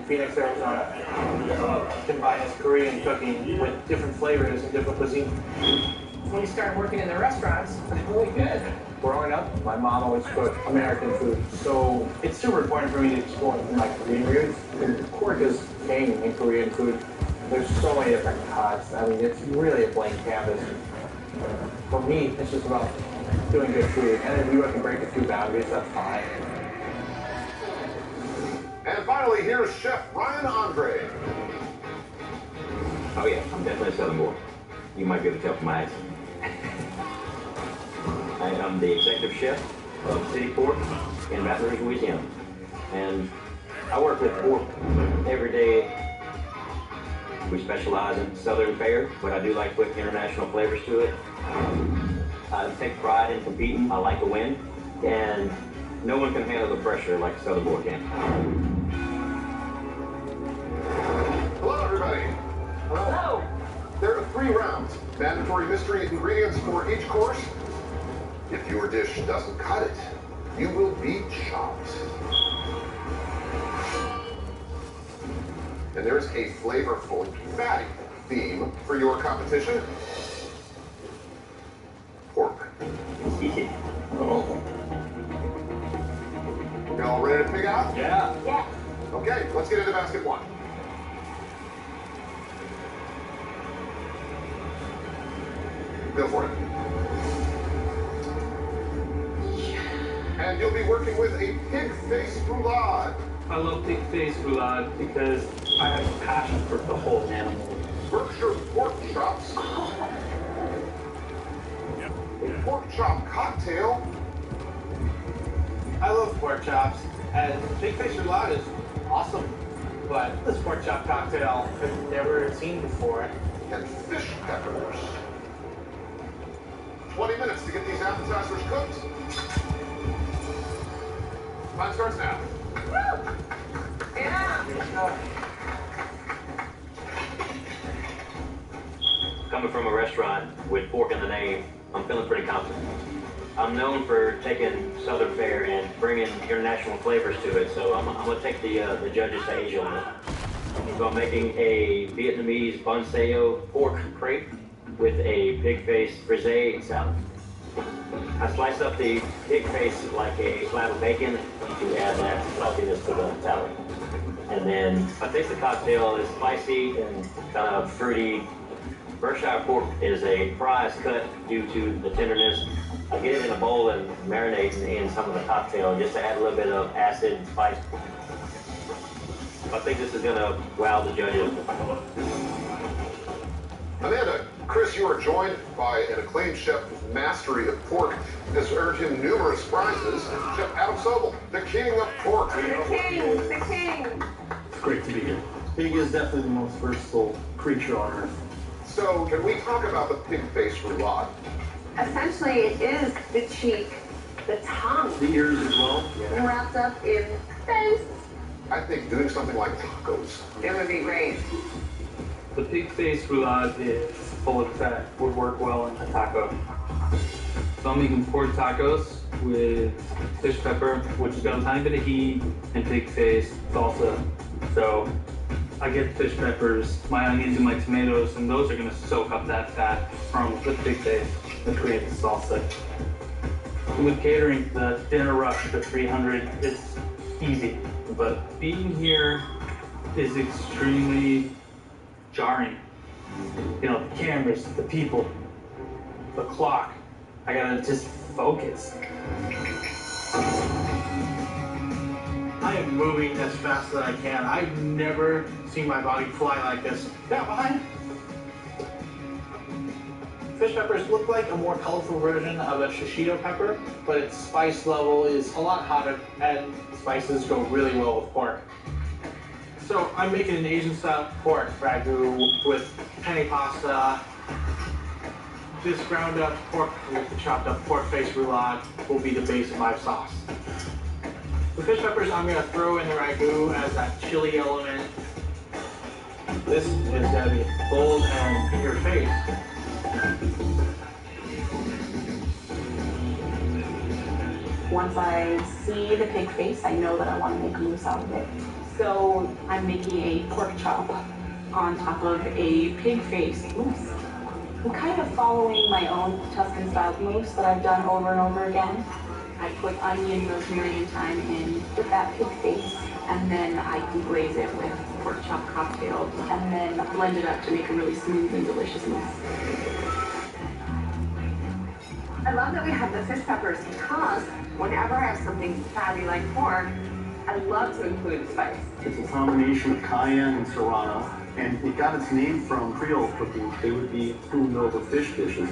Phoenix, Arizona. Combines Korean cooking with different flavors and different cuisine. When you started working in the restaurants, really good. Growing up, my mom always cooked American food, so it's super important for me to explore my Korean roots. Pork is king in Korean food. There's so many different cuts. I mean, it's really a blank canvas. For me, it's just about doing good food. And if you can break a few boundaries, that's fine. And finally, here's Chef Ryan Andre. Oh yeah, I'm definitely a Southern boy. You might be able to tell from my accent. I am the executive chef of City Pork in Baton Rouge, Louisiana. And I work with pork every day. We specialize in Southern fare, but I do like to put international flavors to it. I take pride in competing. I like to win. And no one can handle the pressure like a Southern boy can. Hello, everybody. Hello. There are 3 rounds. Mandatory mystery ingredients for each course. If your dish doesn't cut it, you will be chopped. And there's a flavorful, fatty theme for your competition. Pork. Oh. Y'all ready to pig out? Yeah. Yeah. Okay, let's get into basket 1. Go for it. And you'll be working with a pig face roulade. I love pig face roulade because I have a passion for the whole animal. Berkshire pork chops. A pork chop cocktail. I love pork chops, and pig face roulade is awesome. But this pork chop cocktail I've never seen before. And fish peppers. 20 minutes to get these appetizers cooked. Time starts now. Yeah. Coming from a restaurant with pork in the name, I'm feeling pretty confident. I'm known for taking Southern fare and bringing international flavors to it, so I'm going to take the judges to Asia on it. So I'm making a Vietnamese bun sao pork crepe with a pig face frisee salad. I slice up the pig face like a slab of bacon to add that saltiness to the salad. And then I taste the cocktail is spicy and kind of fruity. Berkshire pork is a prize cut due to the tenderness. I get it in a bowl and marinate in some of the cocktail just to add a little bit of acid spice. I think this is going to wow the judges. Amanda, Chris, you are joined by an acclaimed chef with mastery of pork. This earned him numerous prizes. Chef Adam Sobel, the king of pork. The king. The king. It's great to be here. Pig is definitely the most versatile creature on earth. So, can we talk about the pig face roulade? Essentially, it is the cheek, the tongue, The ears as well. wrapped up in face. I think doing something like tacos. It would be great. The pig face roulade is full of fat, would work well in a taco. So I'm making pork tacos with fish pepper, which has got a tiny bit of heat, and pig face salsa. So I get fish peppers, my onions, and my tomatoes, and those are going to soak up that fat from the pig face and create the salsa. With catering, the dinner rush to 300 is easy, but being here is extremely jarring. You know, the cameras, the people, the clock. I gotta just focus. I am moving as fast as I can. I've never seen my body fly like this. Yeah, behind. Fish peppers look like a more colorful version of a shishito pepper, but its spice level is a lot hotter, and spices go really well with pork. So I'm making an Asian-style pork ragu with penne pasta. This ground-up pork with the chopped-up pork face roulade will be the base of my sauce. The fish peppers I'm going to throw in the ragu as that chili element. This is going to be bold and in your face. Once I see the pig face, I know that I want to make a mousse out of it. So I'm making a pork chop on top of a pig face mousse. I'm kind of following my own Tuscan style mousse that I've done over and over again. I put onion, rosemary, and thyme in with that pig face, and then I deglaze it with pork chop cocktail, and then blend it up to make a really smooth and delicious mousse. I love that we have the fish peppers because whenever I have something fatty like pork, I love to include spice. It's a combination of cayenne and serrano, and it got its name from Creole cooking. They would be spooned over fish dishes.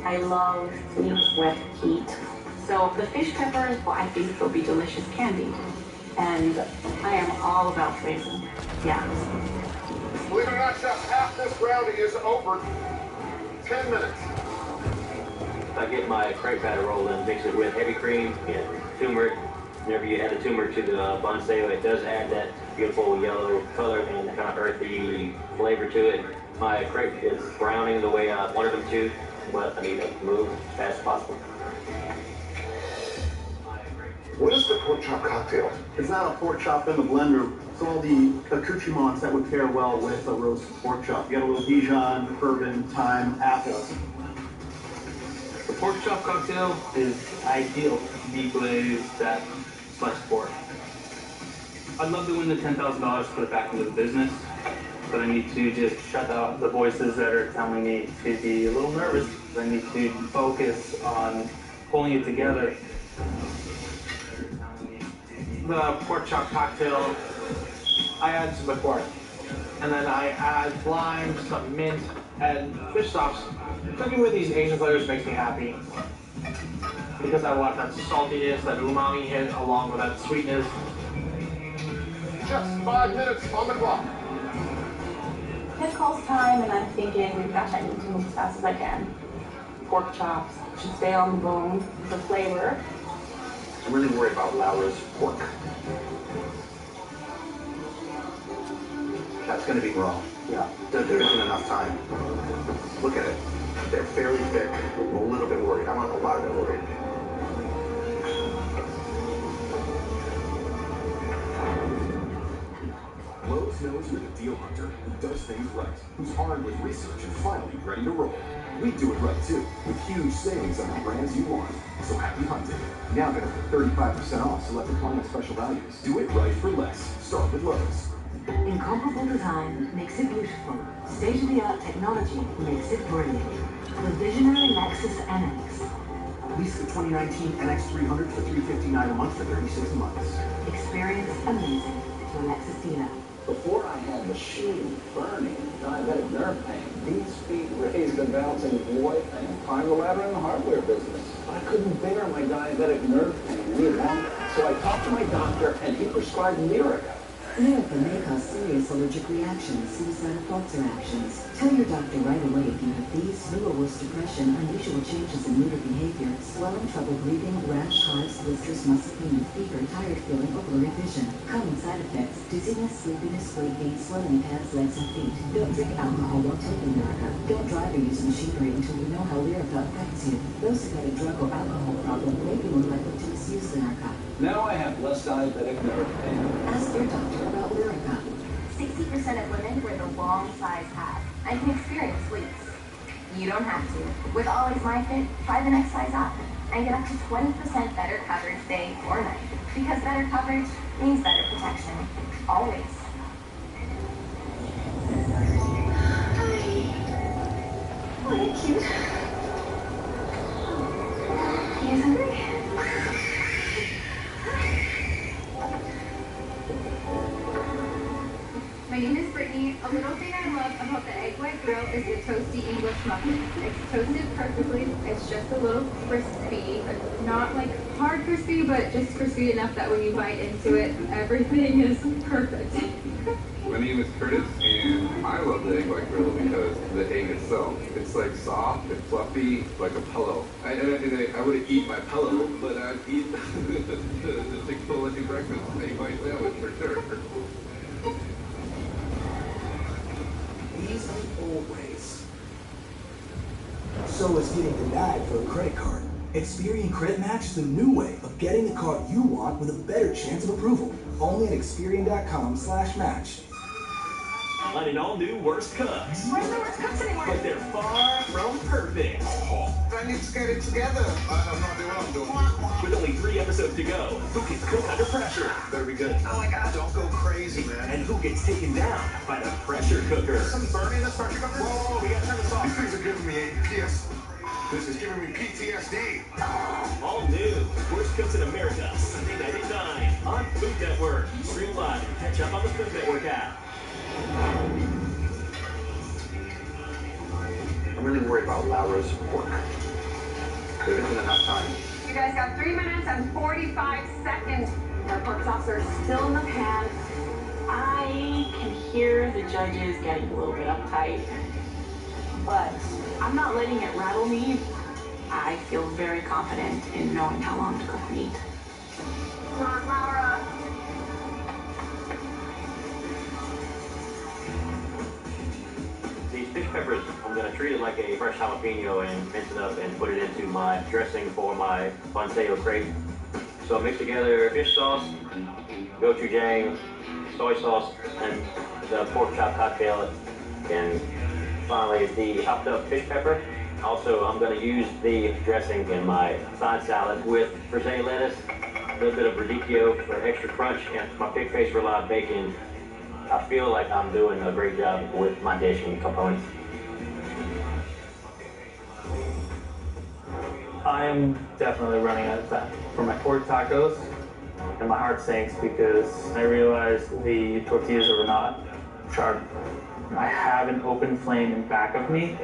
I love meat with heat. So the fish peppers, well, I think they'll be delicious candied. And I am all about flavor. Yeah. Believe it or not, Chef, half this round is over. 10 minutes. I get my crepe batter rolled in, mix it with heavy cream and turmeric. Whenever you add the turmeric to the bun sail, it does add that beautiful yellow color and kind of earthy flavor to it. My crepe is browning the way I wanted them to, but I need to move as fast as possible. What is the pork chop cocktail? It's not a pork chop in the blender. It's all the accoutrements that would pair well with a roasted pork chop. You got a little Dijon, bourbon, thyme, apple. The pork chop cocktail is ideal to deglaze that sliced pork. I'd love to win the $10,000 to put it back into the business, but I need to just shut out the voices that are telling me to be a little nervous. I need to focus on pulling it together. The pork chop cocktail, I add some pork, and then I add lime, some mint, and fish sauce. Cooking with these Asian flavors makes me happy because I want that saltiness, that umami hit along with that sweetness. Just 5 minutes on the clock. It calls time, and I'm thinking, gosh, I need to move as fast as I can. Pork chops should stay on the bone for flavor. I'm really worried about Laura's pork. That's going to be raw. Yeah. There isn't enough time. Look at it. They're fairly thick. I'm a little bit worried. I'm a lot bit worried. Lowe's knows you're the deal hunter who does things right, who's armed with research and finally ready to roll. We do it right too, with huge savings on the brands you want. So happy hunting. Now get up to 35% off selected client special values. Do it right for less. Start with Lowe's. Incomparable design makes it beautiful. State-of-the-art technology makes it brilliant. The visionary Lexus NX. Lease the 2019 NX300 for $359 a month for 36 months. Experience amazing to a Lexus dealer. Before I had machine burning, diabetic nerve pain, these feet raised a bouncing boy, and climbed the ladder in the hardware business. I couldn't bear my diabetic nerve pain any longer, so I talked to my doctor, and he prescribed Lyrica. Lyrica may cause serious allergic reactions, suicidal thoughts or actions. Tell your doctor right away if you have these, flu or worse depression, unusual changes in mood or behavior, swelling, trouble breathing, rash, hives, blisters, muscle pain, fever, tired feeling, or blurry vision. Common side effects: dizziness, sleepiness, weight gain, swelling in hands, legs, and feet. Don't drink alcohol while taking Lyrica. Don't drive or use machinery until you know how Lyrica affects you. Those who've had a drug or alcohol problem may be more likely to misuse Lyrica. Now I have less diabetic nerve pain. Ask your doctor about Lyrica. 60% of women wear the wrong size hat and can experience leaks. You don't have to. With Always My Fit, try the next size up and get up to 20% better coverage day or night. Because better coverage means better protection. Always. Oh, you're cute. You hungry? My name is Brittany. A little thing I love about the egg white grill is the toasty English muffin. It's toasted perfectly. It's just a little crispy. Not like hard crispy, but just crispy enough that when you bite into it, everything is perfect. My name is Curtis, and I love the egg white grill because the egg itself, it's like soft and fluffy, like a pillow. I wouldn't eat my pillow, but I'd eat the Chick-fil-A breakfast egg white sandwich for sure. These are the old ways. So is getting denied for a credit card. Experian Credit Match is a new way of getting the car you want with a better chance of approval. Only at Experian.com/match. On an all-new Worst Cooks. Where's the worst cooks anymore? But they're far from perfect. I need to get it together. I have no idea what I'm doing. With only 3 episodes to go, who can cook under pressure? Better be good. Oh my God. Don't go crazy, man. And who gets taken down by the pressure cooker? Something burning in this pressure cooker? Whoa, we gotta turn this off. These things are giving me APS. This is giving me PTSD. All new. Worst Cooks in America. Sunday night at 9 on Food Network. Stream live and catch up on the Food Network app. I'm really worried about Laura's pork. There isn't enough time. You guys got 3 minutes and 45 seconds. Our pork chops are still in the pan. I can hear the judges getting a little bit uptight, but I'm not letting it rattle me. I feel very confident in knowing how long to cook meat. Come on, Laura. These fish peppers, I'm going to treat it like a fresh jalapeno and mince it up and put it into my dressing for my Bonseo crepe. So mix together fish sauce, gochujang, soy sauce, and the pork chop cocktail, and finally the chopped up fish pepper. Also, I'm going to use the dressing in my side salad with frisee lettuce, a little bit of radicchio for extra crunch, and my pig face rhubarb bacon. I feel like I'm doing a great job with my dish and components. I am definitely running out of time for my pork tacos, and my heart sinks because I realized the tortillas are not charred. I have an open flame in back of me,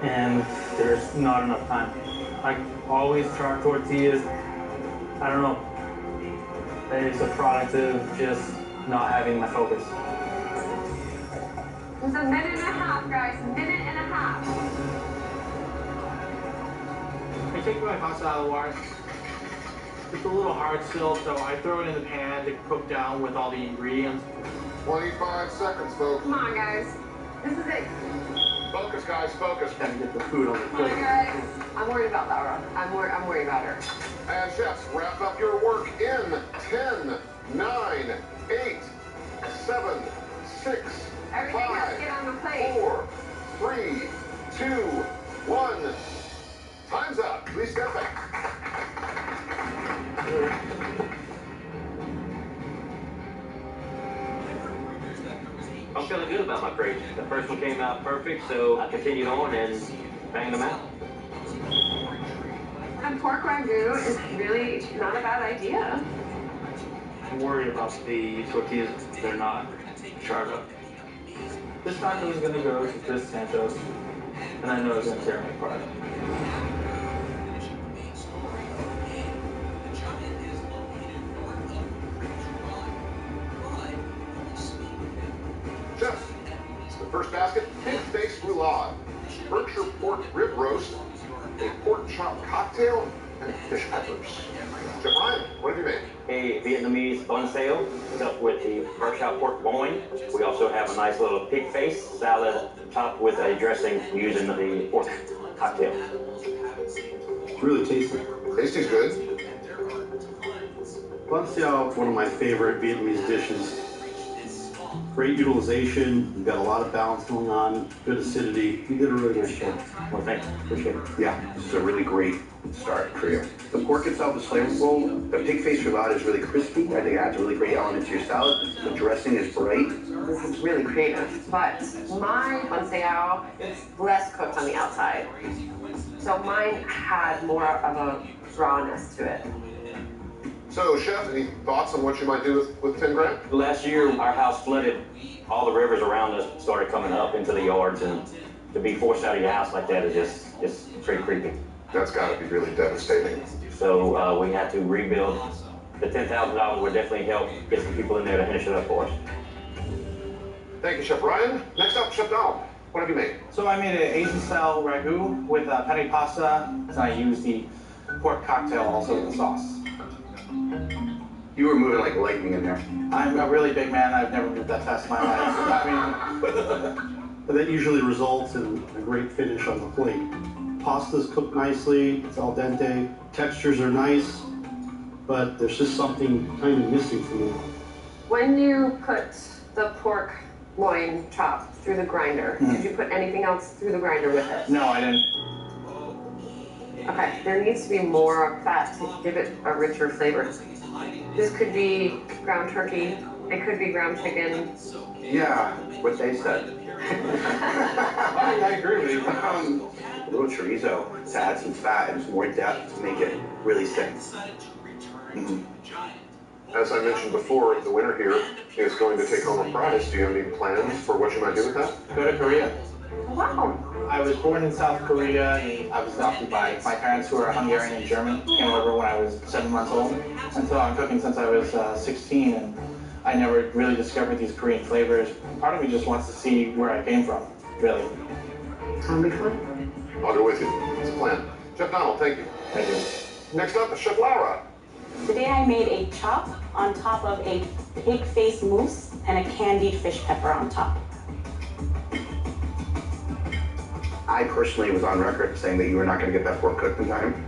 and there's not enough time. I always char tortillas. I don't know. It's a product of just not having my focus. It's a minute and a half, guys. Minute and a half. I take my pasta out of the water. It's a little hard still, so I throw it in the pan to cook down with all the ingredients. 25 seconds, folks. Come on, guys. This is it. Focus, guys, focus. Gotta get the food on the Come on, plate. guys. I'm worried about Laura. I'm worried about her. And chefs, wrap up your work in 10, 9, 8, 7, 6, Everything has to 5, get on the plate. 4, 3, 2, 1. Time's up. Please step back. I'm feeling good about my crepes. The first one came out perfect, so I continued on and banged them out. And pork ragu is really not a bad idea. I'm worried about the tortillas. They're not charred up. This taco is going to go to Chris Santos, and I know it's going to tear me apart. Chefs, the first basket, pig face roulade, Berkshire pork rib roast, a pork chop cocktail, and fish peppers. Chef Ryan, what have you made? A Vietnamese bonseo stuffed with the Berkshire pork loin. We also have a nice little pig face salad topped with a dressing using the pork cocktail. It's really tasty. Tasty's good. Bonseo, one of my favorite Vietnamese dishes. Great utilization. You've got a lot of balance going on. Good acidity. You did a really nice job. Well, thanks. Appreciate it. Yeah, this is a really great start for you. The pork itself is flavorful. The pig face roulade is really crispy. I think it adds a really great element to your salad. The dressing is bright. This is really creative, but my bonseo is less cooked on the outside. So mine had more of a rawness to it. So, Chef, any thoughts on what you might do with 10 grand? Last year, our house flooded. All the rivers around us started coming up into the yards, and to be forced out of your house like that is just pretty creepy. That's got to be really devastating. So we had to rebuild. The $10,000 would definitely help get some people in there to finish it up for us. Thank you, Chef Ryan. Next up, Chef Donald. What have you made? So I made an Asian-style ragu with penne pasta, and I used the pork cocktail also in the sauce. You were moving like lightning in there. I'm a really big man. I've never moved that fast in my life. I mean, But that usually results in a great finish on the plate. Pasta's cooked nicely, it's al dente. Textures are nice, but there's just something kind of missing for me. When you put the pork loin chop through the grinder, did you put anything else through the grinder with it? No, I didn't. Okay, there needs to be more fat to give it a richer flavor. This could be ground turkey, it could be ground chicken. Yeah, what they said. I agree with you. A little chorizo to add some fat and some more depth to make it really sing. As I mentioned before, the winner here is going to take home a prize. Do you have any plans for what you might do with that? Go to Korea. Wow. I was born in South Korea, and I was adopted by my parents, who are Hungarian and German. Came over when I was 7 months old. And so I'm cooking since I was 16, and I never really discovered these Korean flavors. Part of me just wants to see where I came from, really. Hungry fun? I'll go with you. It's a plan. Chef Donald, thank you. Thank you. Next up is Chef Laura. Today I made a chop on top of a pig face mousse and a candied fish pepper on top. I personally was on record saying that you were not going to get that pork cooked in time.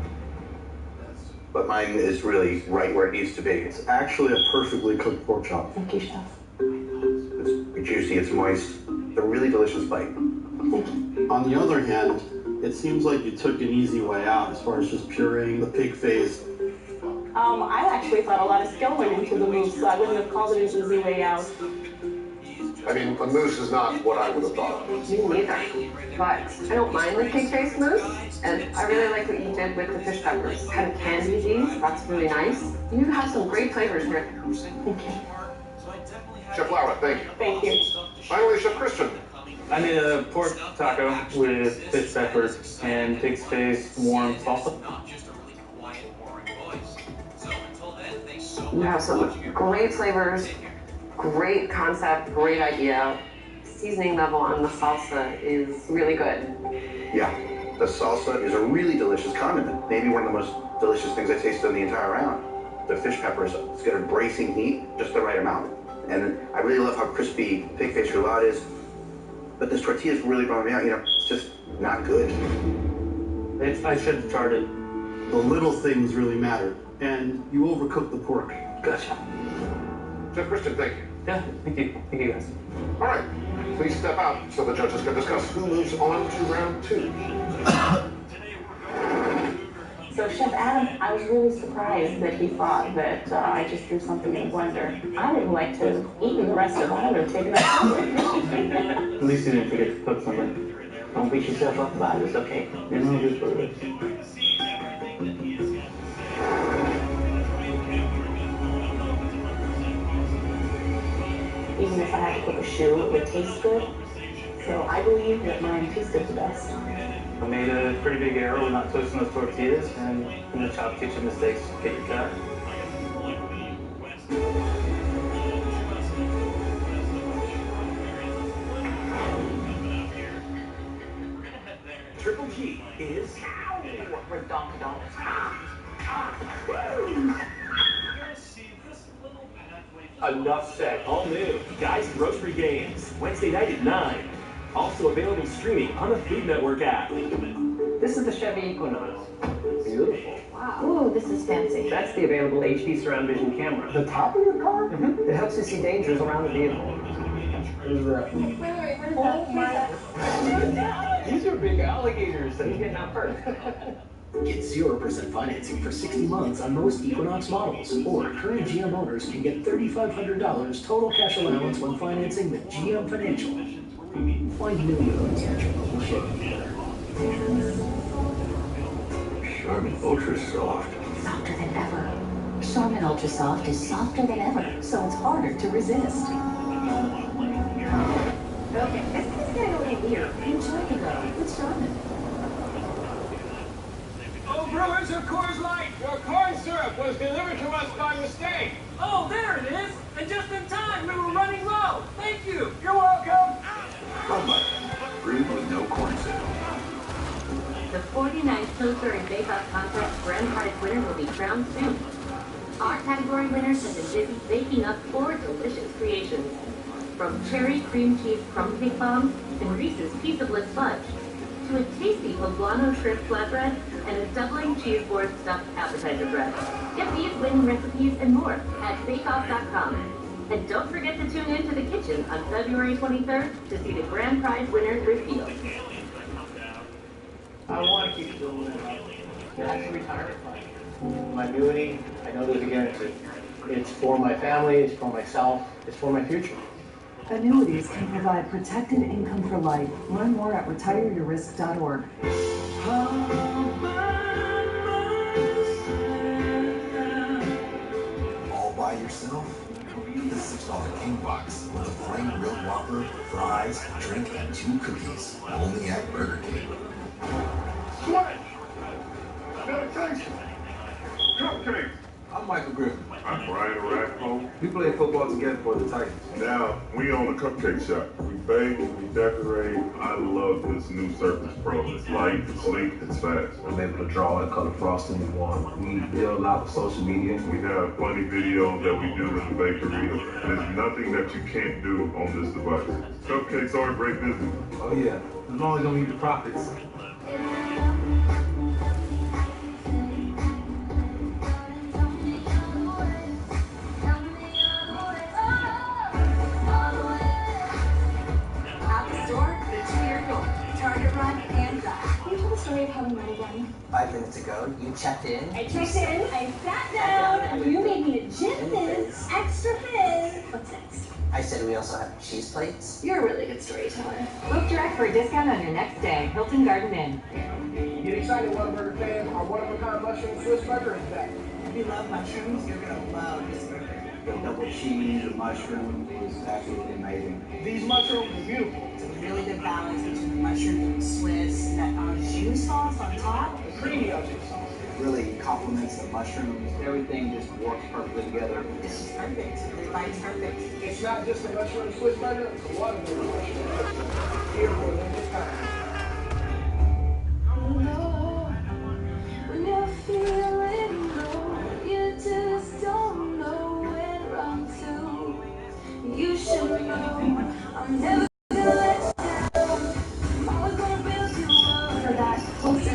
But mine is really right where it needs to be. It's actually a perfectly cooked pork chop. Thank you, Chef. It's juicy, it's moist, a really delicious bite. On the other hand, it seems like you took an easy way out as far as just pureeing the pig face. I actually thought a lot of skill went into the mousse, so I wouldn't have called it an easy way out. I mean, a mousse is not what I would have thought. Me neither. But I don't mind the pig face mousse, and I really like what you did with the fish peppers. Kind of candy these, that's really nice. You have some great flavors here. Thank you. Chef Laura, thank you. Thank you. Finally, Chef Christian. I made a pork taco with fish peppers and pig's face warm salsa. You have some great flavors, great concept, great idea. Seasoning level on the salsa is really good. Yeah, the salsa is a really delicious condiment. Maybe one of the most delicious things I tasted in the entire round. The fish peppers, it's got a bracing heat, just the right amount. And I really love how crispy pig face roulade is. But this tortilla's really bummed me out, it's just not good. I should have tried it. The little things really matter, and you overcooked the pork. Gotcha. Chef Christian, thank you. Yeah, thank you. Thank you, guys. All right, please step out so the judges can discuss who moves on to round 2. So Chef Adam, I was really surprised that he thought that I just threw something in a blender. I would like to have eaten the rest of that or taken that away. At least you didn't forget to cook something. Don't beat yourself up about it. It's okay. You know, just what it is. Even if I had to cook a shoe, it would taste good. So I believe that mine tasted the best. I made a pretty big error with not toasting those tortillas, and in the chop kitchen mistakes, get your cut. Triple G is enough said. All new Guys Grocery Games, Wednesday night at 9. Also available streaming on the Food Network app. This is the Chevy Equinox. Beautiful. Wow. Ooh, this is fancy. That's the available HD surround vision camera. The top of your car? It helps you see dangers around the vehicle. Wait, what is that? These are big alligators. He's getting out first. Get 0% financing for 60 months on most Equinox models, or current GM owners can get $3,500 total cash allowance when financing with GM Financial. Find new roads at your local Chevy dealer. Charmin Ultra Soft. Softer than ever. Charmin Ultra Soft is softer than ever, so it's harder to resist. Okay, this is getting a little weird. Enjoy it though. It's Charmin. Oh, brewers of Coors Light, your corn syrup was delivered to us by mistake. Oh, there it is! And just in time, we were running low. Thank you. You're welcome. Bud Light, brewed with no corn syrup. The 49th Pillsbury Bake Off Contest Grand Prize winner will be crowned soon. Our category winners have been busy baking up 4 delicious creations. From cherry cream cheese crumb cake bombs and Reese's Piece of Bliss fudge, to a tasty poblano shrimp flatbread and a doubling cheese board stuffed appetizer bread. Get these winning recipes and more at bakeoff.com. And don't forget to tune in to the kitchen on February 23rd to see the grand prize winner revealed. I want to keep doing it. That's a retirement plan. My annuity, I know there's a guarantee. It's for my family, it's for myself, it's for my future. Annuities can provide protected income for life. Learn more at retireyourrisk.org. All by yourself? The $6 King Box with a flame grilled Whopper, fries, drink, and 2 cookies. Only at Burger King. Sweat! Dedication! Cupcakes! I'm Michael Griffin. I'm Brian Rathbone. We played football together for the Titans. Now, we own a cupcake shop. We bake, we decorate. I love this new Surface Pro. It's light, it's sleek, it's fast. I'm able to draw and color frosting we want. We build a lot of social media. We have funny videos that we do in the bakery. There's nothing that you can't do on this device. Cupcakes are a great business. Oh yeah, as long as you don't eat the profits. Story of how we met again. 5 minutes ago, you checked in. I checked in, I sat down, you made me a gin fizz, extra fizz. What's next? I said we also have cheese plates. You're a really good storyteller. Book direct for a discount on your next stay. Hilton Garden Inn. Get excited, Whataburger fans. Our one-of-a-kind mushroom Swiss burger is back. If you love mushrooms, you're going to love this burger. The double cheese, the mushroom is absolutely amazing. These mushrooms are beautiful. It's a really good balance between the mushroom and the Swiss, and that au jus sauce on top. The creamy au jus sauce. It really complements the mushrooms. Everything just works perfectly together. This is perfect. This bites perfect. It's not just a mushroom Swiss burger, it's a Whataburger mushroom. Here for a limited time. When you're feeling low, you just don't know where I'm to. You should know I'm never